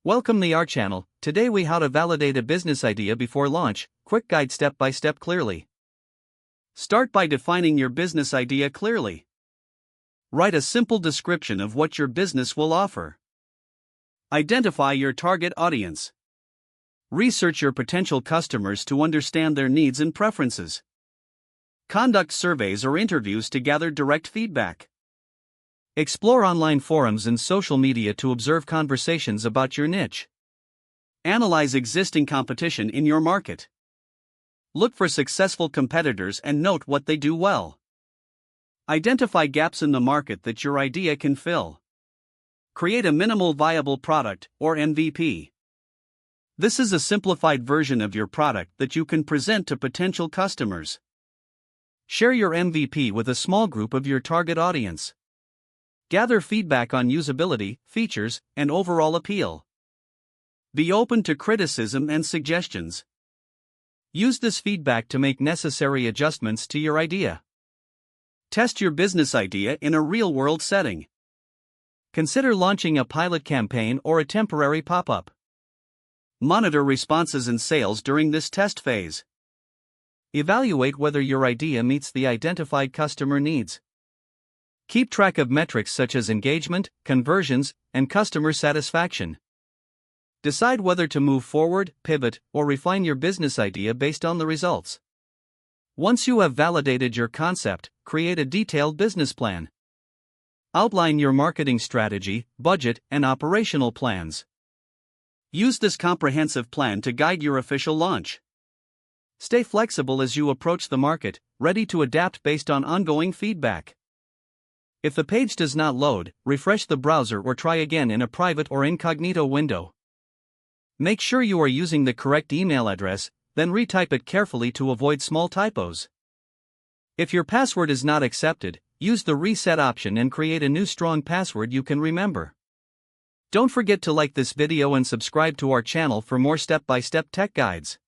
Welcome to our channel. Today we how to validate a business idea before launch, quick guide step by step clearly. Start by defining your business idea clearly. Write a simple description of what your business will offer. Identify your target audience. Research your potential customers to understand their needs and preferences. Conduct surveys or interviews to gather direct feedback. Explore online forums and social media to observe conversations about your niche. Analyze existing competition in your market. Look for successful competitors and note what they do well. Identify gaps in the market that your idea can fill. Create a minimal viable product, or MVP. This is a simplified version of your product that you can present to potential customers. Share your MVP with a small group of your target audience. Gather feedback on usability, features, and overall appeal. Be open to criticism and suggestions. Use this feedback to make necessary adjustments to your idea. Test your business idea in a real-world setting. Consider launching a pilot campaign or a temporary pop-up. Monitor responses and sales during this test phase. Evaluate whether your idea meets the identified customer needs. Keep track of metrics such as engagement, conversions, and customer satisfaction. Decide whether to move forward, pivot, or refine your business idea based on the results. Once you have validated your concept, create a detailed business plan. Outline your marketing strategy, budget, and operational plans. Use this comprehensive plan to guide your official launch. Stay flexible as you approach the market, ready to adapt based on ongoing feedback. If the page does not load, refresh the browser or try again in a private or incognito window. Make sure you are using the correct email address, then retype it carefully to avoid small typos. If your password is not accepted, use the reset option and create a new strong password you can remember. Don't forget to like this video and subscribe to our channel for more step-by-step tech guides.